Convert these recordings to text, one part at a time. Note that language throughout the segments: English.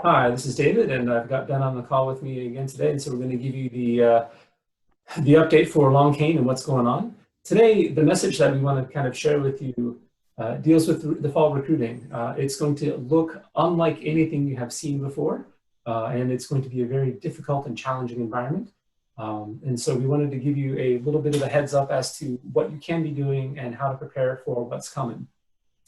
Hi, this is David, and I've got Ben on the call with me again today. And so we're going to give you the update for Long Cane and what's going on. Today, the message that we want to kind of share with you deals with the fall recruiting. It's going to look unlike anything you have seen before, and it's going to be a very difficult and challenging environment. And so we wanted to give you a little bit of a heads up as to what you can be doing and how to prepare for what's coming.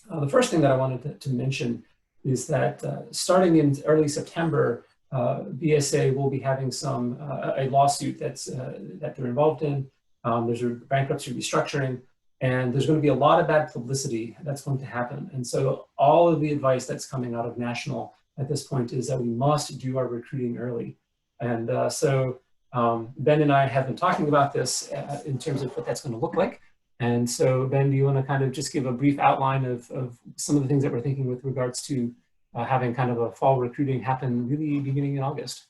The first thing that I wanted to mention is that starting in early September, BSA will be having a lawsuit that they're involved in. There's a bankruptcy restructuring, and there's going to be a lot of bad publicity that's going to happen. And so all of the advice that's coming out of national at this point is that we must do our recruiting early. And Ben and I have been talking about this in terms of what that's going to look like. And so, Ben, do you want to kind of just give a brief outline of some of the things that we're thinking with regards to having kind of a fall recruiting happen really beginning in August?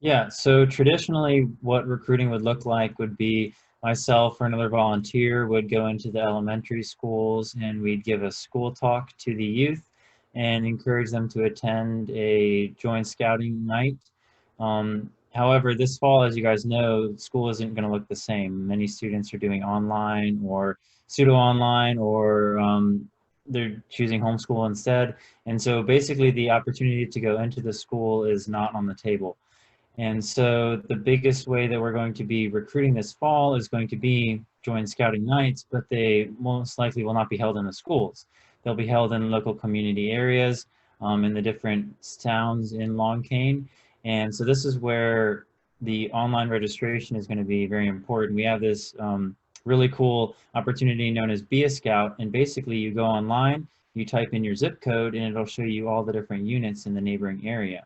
Yeah, so traditionally what recruiting would look like would be myself or another volunteer would go into the elementary schools and we'd give a school talk to the youth and encourage them to attend a joint scouting night. However, this fall, as you guys know, school isn't going to look the same. Many students are doing online or pseudo-online or they're choosing homeschool instead. And so basically the opportunity to go into the school is not on the table. And so the biggest way that we're going to be recruiting this fall is going to be joint scouting nights, but they most likely will not be held in the schools. They'll be held in local community areas in the different towns in Long Cane. And so this is where the online registration is going to be very important. We have this really cool opportunity known as Be a Scout. And basically you go online, you type in your zip code, and it'll show you all the different units in the neighboring area.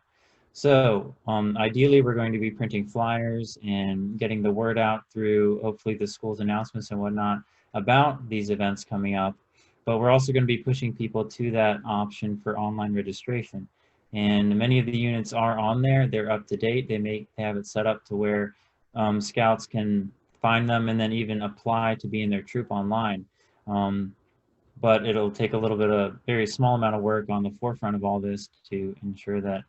So ideally, we're going to be printing flyers and getting the word out through hopefully the school's announcements and whatnot about these events coming up. But we're also going to be pushing people to that option for online registration. And many of the units are on there. They're up to date. They have it set up to where scouts can find them and then even apply to be in their troop online. But it'll take a little bit of very small amount of work on the forefront of all this to ensure that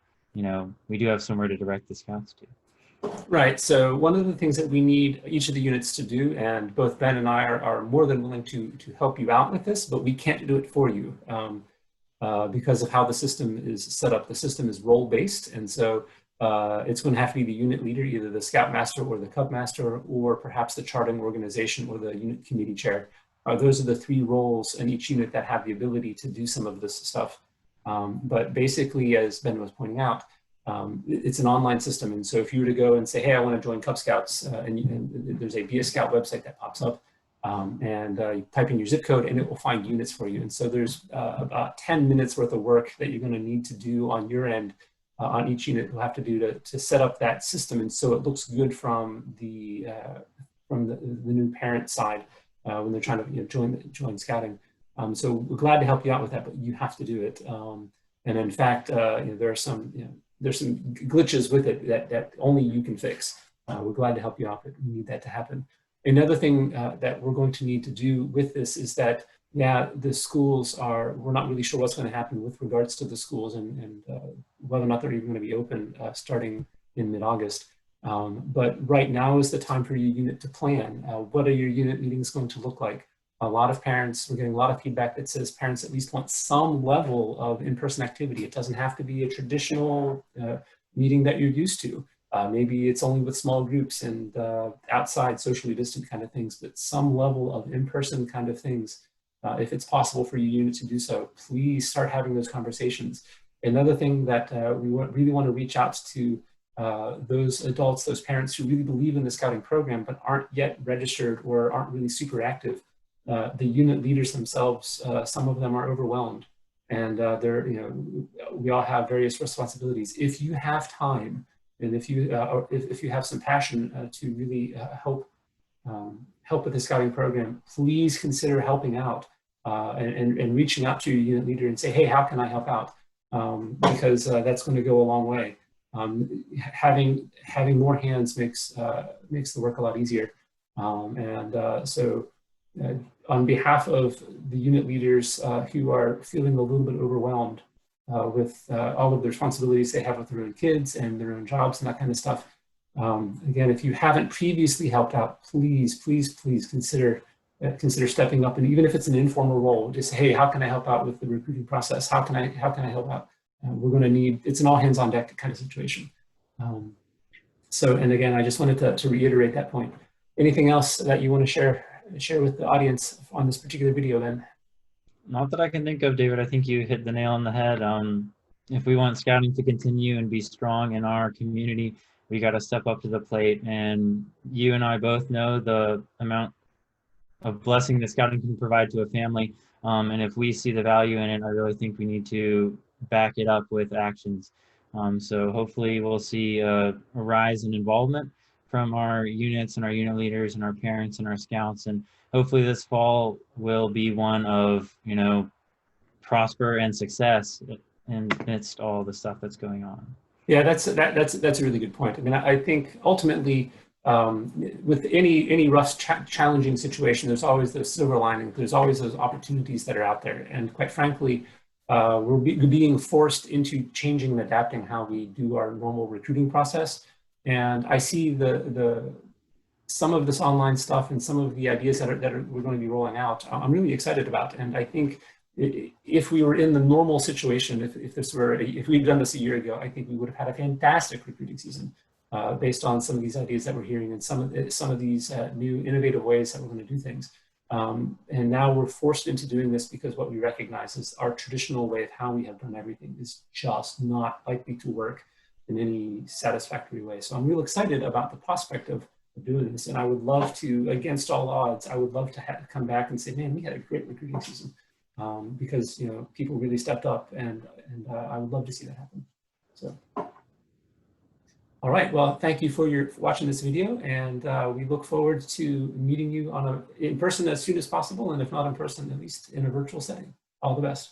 we do have somewhere to direct the scouts to. Right. So one of the things that we need each of the units to do, and both Ben and I are more than willing to help you out with this, but we can't do it for you because of how the system is set up. The system is role-based, and so it's going to have to be the unit leader, either the scout master or the cub master, or perhaps the charting organization or the unit committee chair. Those are the three roles in each unit that have the ability to do some of this stuff. But basically, as Ben was pointing out, it's an online system. And so if you were to go and say, hey, I want to join Cub Scouts, and there's a Be a Scout website that pops up, you type in your zip code and it will find units for you. And so there's about 10 minutes worth of work that you're going to need to do on your end on each unit. You'll have to do to set up that system. And so it looks good from the new parent side when they're trying to join scouting. So we're glad to help you out with that, but you have to do it. And in fact, there's some glitches with it that only you can fix. We're glad to help you out, but we need that to happen. Another thing that we're going to need to do with this is that, the schools we're not really sure what's going to happen with regards to the schools and whether or not they're even going to be open starting in mid-August. But right now is the time for your unit to plan. What are your unit meetings going to look like? A lot of parents, we're getting a lot of feedback that says parents at least want some level of in-person activity. It doesn't have to be a traditional meeting that you're used to. Maybe it's only with small groups and outside socially distant kind of things, but some level of in-person kind of things. If it's possible for your unit to do so, please start having those conversations. Another thing that we really want to reach out to those adults, those parents who really believe in the scouting program, but aren't yet registered or aren't really super active. The unit leaders themselves, some of them are overwhelmed, and we all have various responsibilities. If you have time, and if you have some passion to really help with the scouting program, please consider helping out and reaching out to your unit leader and say, hey, how can I help out? Because that's going to go a long way. Having more hands makes the work a lot easier, on behalf of the unit leaders who are feeling a little bit overwhelmed, with all of the responsibilities they have with their own kids and their own jobs and that kind of stuff. Again, if you haven't previously helped out, please consider stepping up, and even if it's an informal role, just, hey, how can I help out with the recruiting process? How can I help out? We're going to need, it's an all hands on deck kind of situation. And again, I just wanted to reiterate that point. Anything else that you want to share with the audience on this particular video, then? Not that I can think of, David. I think you hit the nail on the head. If we want scouting to continue and be strong in our community, we got to step up to the plate. And you and I both know the amount of blessing that scouting can provide to a family. And if we see the value in it, I really think we need to back it up with actions. So hopefully we'll see a rise in involvement from our units and our unit leaders and our parents and our scouts. And hopefully this fall will be one of, prosper and success amidst all the stuff that's going on. Yeah, that's a really good point. I mean, I think ultimately, with any rough, challenging situation, there's always the silver lining. There's always those opportunities that are out there. And quite frankly, we're being forced into changing and adapting how we do our normal recruiting process. And I see some of this online stuff and some of the ideas that we're going to be rolling out, I'm really excited about. And I think if we were in the normal situation, if we'd done this a year ago, I think we would have had a fantastic recruiting season based on some of these ideas that we're hearing and some of these new innovative ways that we're going to do things. And now we're forced into doing this because what we recognize is our traditional way of how we have done everything is just not likely to work in any satisfactory way. So I'm real excited about the prospect of doing this. And I would love to, against all odds, I would love to come back and say, man, we had a great recruiting season because, people really stepped up, and I would love to see that happen. So, all right, well, thank you for watching this video, and we look forward to meeting you in person as soon as possible, and if not in person, at least in a virtual setting. All the best.